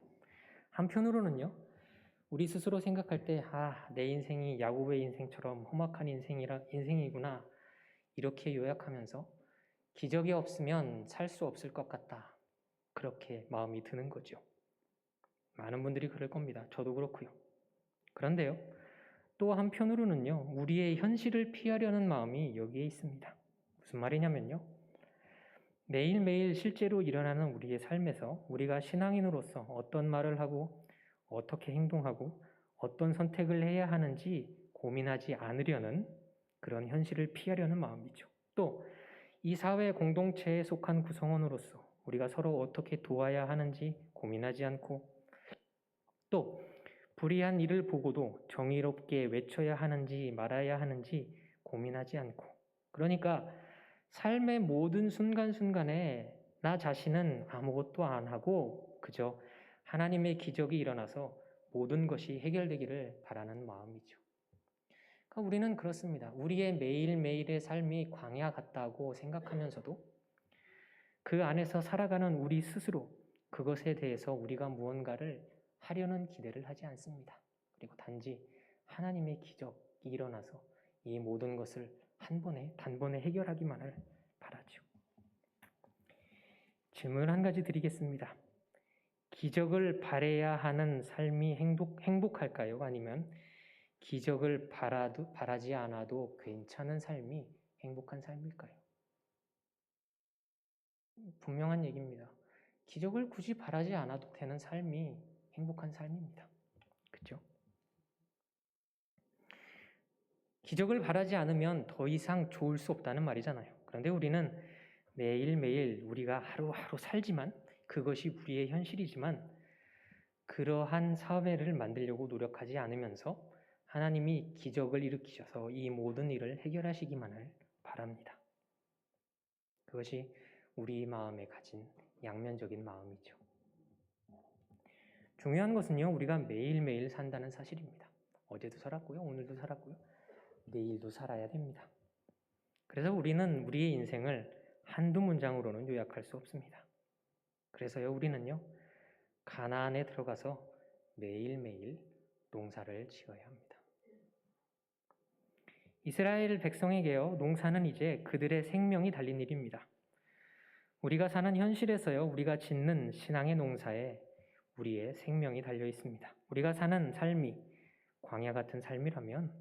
한편으로는요. 우리 스스로 생각할 때 내 인생이 야곱의 인생처럼 험악한 인생이구나 이렇게 요약하면서 기적이 없으면 살 수 없을 것 같다. 그렇게 마음이 드는 거죠. 많은 분들이 그럴 겁니다. 저도 그렇고요. 그런데요. 또 한편으로는요. 우리의 현실을 피하려는 마음이 여기에 있습니다. 무슨 말이냐면요. 매일매일 실제로 일어나는 우리의 삶에서 우리가 신앙인으로서 어떤 말을 하고 어떻게 행동하고 어떤 선택을 해야 하는지 고민하지 않으려는 그런 현실을 피하려는 마음이죠. 또 이 사회 공동체에 속한 구성원으로서 우리가 서로 어떻게 도와야 하는지 고민하지 않고 또 불의한 일을 보고도 정의롭게 외쳐야 하는지 말아야 하는지 고민하지 않고 그러니까 삶의 모든 순간순간에 나 자신은 아무것도 안 하고 그저 하나님의 기적이 일어나서 모든 것이 해결되기를 바라는 마음이죠. 그러니까 우리는 그렇습니다. 우리의 매일매일의 삶이 광야 같다고 생각하면서도 그 안에서 살아가는 우리 스스로 그것에 대해서 우리가 무언가를 하려는 기대를 하지 않습니다. 그리고 단지 하나님의 기적이 일어나서 이 모든 것을 단번에 해결하기만을 바라죠. 질문 한 가지 드리겠습니다. 기적을 바라야 하는 삶이 행복할까요? 아니면 기적을 바라지 않아도 괜찮은 삶이 행복한 삶일까요? 분명한 얘기입니다. 기적을 굳이 바라지 않아도 되는 삶이 행복한 삶입니다. 그렇죠? 기적을 바라지 않으면 더 이상 좋을 수 없다는 말이잖아요. 그런데 우리는 매일매일 우리가 하루하루 살지만 그것이 우리의 현실이지만 그러한 사회를 만들려고 노력하지 않으면서 하나님이 기적을 일으키셔서 이 모든 일을 해결하시기만을 바랍니다. 그것이 우리 마음에 가진 양면적인 마음이죠. 중요한 것은요, 우리가 매일매일 산다는 사실입니다. 어제도 살았고요, 오늘도 살았고요, 내일도 살아야 됩니다. 그래서 우리는 우리의 인생을 한두 문장으로는 요약할 수 없습니다. 그래서요, 우리는요, 가나안에 들어가서 매일매일 농사를 지어야 합니다. 이스라엘 백성에게요, 농사는 이제 그들의 생명이 달린 일입니다. 우리가 사는 현실에서요, 우리가 짓는 신앙의 농사에 우리의 생명이 달려 있습니다. 우리가 사는 삶이 광야 같은 삶이라면,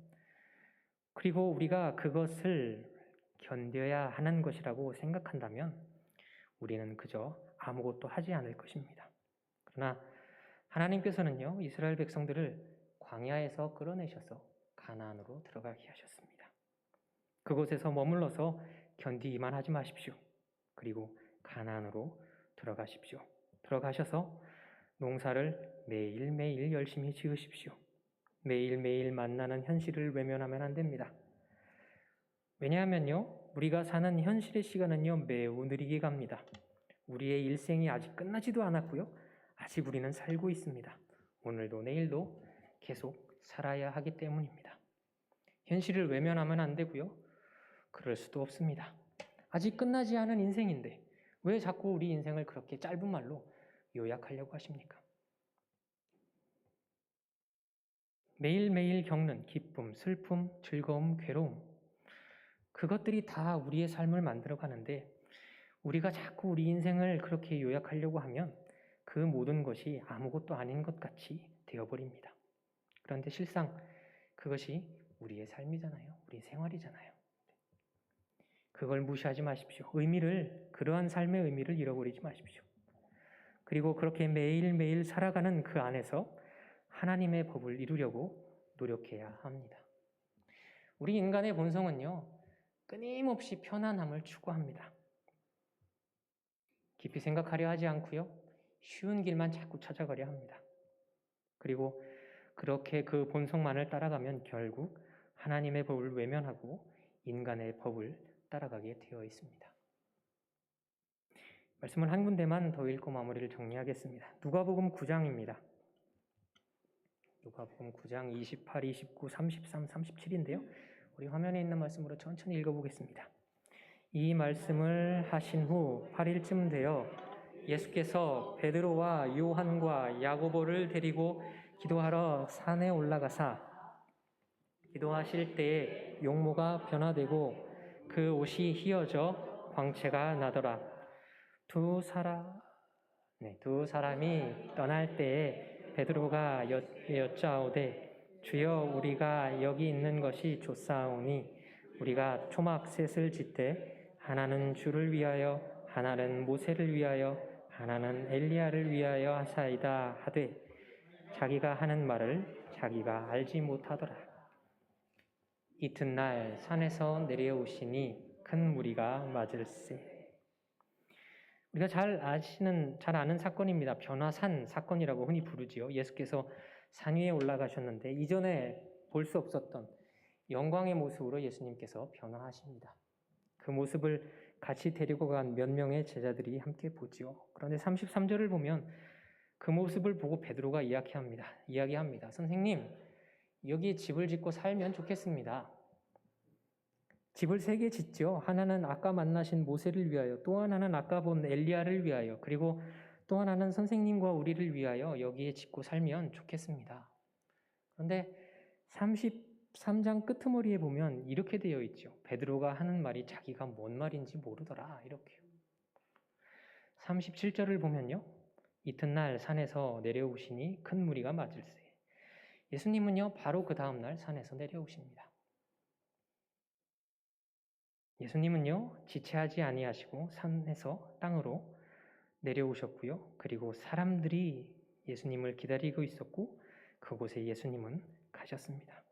그리고 우리가 그것을 견뎌야 하는 것이라고 생각한다면 우리는 그저 아무것도 하지 않을 것입니다. 그러나 하나님께서는요, 이스라엘 백성들을 광야에서 끌어내셔서 가나안으로 들어가게 하셨습니다. 그곳에서 머물러서 견디기만 하지 마십시오. 그리고 가나안으로 들어가십시오. 들어가셔서 농사를 매일매일 열심히 지으십시오. 매일매일 만나는 현실을 외면하면 안 됩니다. 왜냐하면요, 우리가 사는 현실의 시간은요, 매우 느리게 갑니다. 우리의 일생이 아직 끝나지도 않았고요, 아직 우리는 살고 있습니다. 오늘도 내일도 계속 살아야 하기 때문입니다. 현실을 외면하면 안 되고요, 그럴 수도 없습니다. 아직 끝나지 않은 인생인데 왜 자꾸 우리 인생을 그렇게 짧은 말로 요약하려고 하십니까? 매일매일 겪는 기쁨, 슬픔, 즐거움, 괴로움, 그것들이 다 우리의 삶을 만들어가는데 우리가 자꾸 우리 인생을 그렇게 요약하려고 하면 그 모든 것이 아무것도 아닌 것 같이 되어버립니다. 그런데 실상 그것이 우리의 삶이잖아요. 우리의 생활이잖아요. 그걸 무시하지 마십시오. 그러한 삶의 의미를 잃어버리지 마십시오. 그리고 그렇게 매일매일 살아가는 그 안에서 하나님의 법을 이루려고 노력해야 합니다. 우리 인간의 본성은요, 끊임없이 편안함을 추구합니다. 깊이 생각하려 하지 않고요, 쉬운 길만 자꾸 찾아가려 합니다. 그리고 그렇게 그 본성만을 따라가면 결국 하나님의 법을 외면하고 인간의 법을 따라가게 되어 있습니다. 말씀을 한 군데만 더 읽고 마무리를 정리하겠습니다. 누가복음 9장입니다. 누가복음 9장 28, 29, 33, 37인데요. 우리 화면에 있는 말씀으로 천천히 읽어보겠습니다. 이 말씀을 하신 후 8일쯤 되어 예수께서 베드로와 요한과 야고보를 데리고 기도하러 산에 올라가사 기도하실 때에 용모가 변화되고 그 옷이 휘어져 광채가 나더라. 두 사람이 떠날 때에 베드로가 여짜오되 주여 우리가 여기 있는 것이 좋사오니 우리가 초막 셋을 짓되 하나는 주를 위하여 하나는 모세를 위하여 하나는 엘리야를 위하여 하사이다 하되 자기가 하는 말을 자기가 알지 못하더라. 이튿날 산에서 내려오시니 큰 무리가 맞을세. 우리가 잘 아는 사건입니다. 변화산 사건이라고 흔히 부르지요. 예수께서 산 위에 올라가셨는데 이전에 볼 수 없었던 영광의 모습으로 예수님께서 변화하십니다. 그 모습을 같이 데리고 간 몇 명의 제자들이 함께 보지요. 그런데 33절을 보면 그 모습을 보고 베드로가 이야기합니다. 선생님, 여기에 집을 짓고 살면 좋겠습니다. 집을 3개 짓죠. 하나는 아까 만나신 모세를 위하여, 또 하나는 아까 본 엘리야를 위하여, 그리고 또 하나는 선생님과 우리를 위하여 여기에 짓고 살면 좋겠습니다. 그런데 33장 끄트머리에 보면 이렇게 되어 있죠. 베드로가 하는 말이 자기가 뭔 말인지 모르더라. 이렇게요. 37절을 보면요. 이튿날 산에서 내려오시니 큰 무리가 맞을세. 예수님은요, 바로 그 다음날 산에서 내려오십니다. 예수님은요, 지체하지 아니하시고 산에서 땅으로 내려오셨고요. 그리고 사람들이 예수님을 기다리고 있었고 그곳에 예수님은 가셨습니다.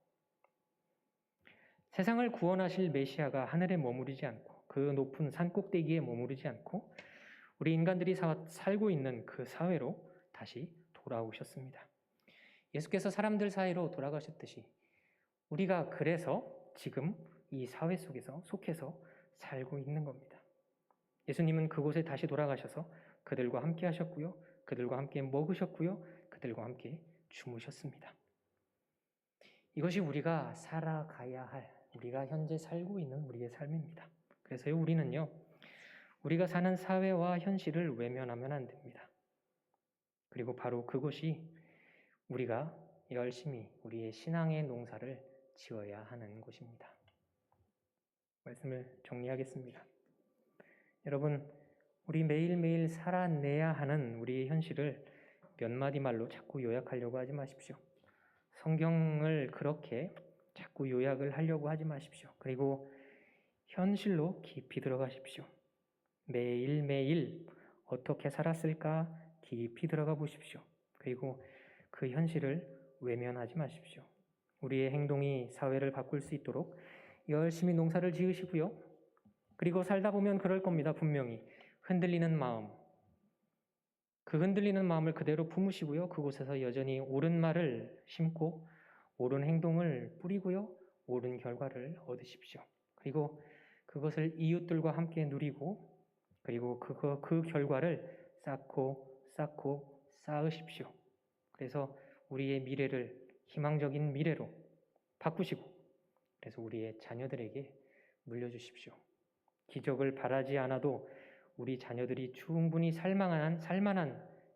세상을 구원하실 메시아가 하늘에 머무르지 않고 그 높은 산 꼭대기에 머무르지 않고 우리 인간들이 살고 있는 그 사회로 다시 돌아오셨습니다. 예수께서 사람들 사이로 돌아가셨듯이 우리가 그래서 지금 이 사회 속에서 속해서 살고 있는 겁니다. 예수님은 그곳에 다시 돌아가셔서 그들과 함께 하셨고요. 그들과 함께 먹으셨고요. 그들과 함께 주무셨습니다. 이것이 우리가 살아가야 할, 우리가 현재 살고 있는 우리의 삶입니다. 그래서 우리는요, 우리가 사는 사회와 현실을 외면하면 안 됩니다. 그리고 바로 그것이 우리가 열심히 우리의 신앙의 농사를 지어야 하는 곳입니다. 말씀을 정리하겠습니다. 여러분, 우리 매일매일 살아내야 하는 우리의 현실을 몇 마디 말로 자꾸 요약하려고 하지 마십시오. 성경을 그렇게 자꾸 요약을 하려고 하지 마십시오. 그리고 현실로 깊이 들어가십시오. 매일매일 어떻게 살았을까 깊이 들어가 보십시오. 그리고 그 현실을 외면하지 마십시오. 우리의 행동이 사회를 바꿀 수 있도록 열심히 농사를 지으시고요. 그리고 살다 보면 그럴 겁니다. 분명히 흔들리는 마음, 그 흔들리는 마음을 그대로 품으시고요. 그곳에서 여전히 옳은 말을 심고 옳은 행동을 뿌리고요. 옳은 결과를 얻으십시오. 그리고 그것을 이웃들과 함께 누리고 그리고 그 결과를 쌓고 쌓으십시오. 그래서 우리의 미래를 희망적인 미래로 바꾸시고 그래서 우리의 자녀들에게 물려주십시오. 기적을 바라지 않아도 우리 자녀들이 충분히 살만한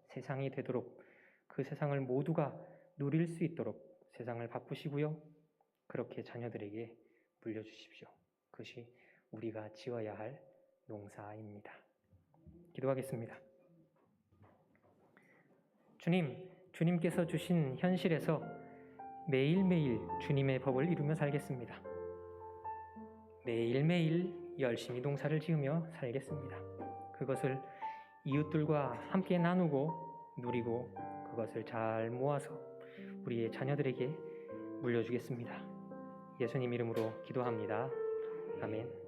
세상이 되도록 그 세상을 모두가 누릴 수 있도록 세상을 바꾸시고요. 그렇게 자녀들에게 물려주십시오. 그것이 우리가 지어야 할 농사입니다. 기도하겠습니다. 주님께서 주신 현실에서 매일매일 주님의 법을 이루며 살겠습니다. 매일매일 열심히 농사를 지으며 살겠습니다. 그것을 이웃들과 함께 나누고 누리고 그것을 잘 모아서 우리의 자녀들에게 물려주겠습니다. 예수님 이름으로 기도합니다. 아멘.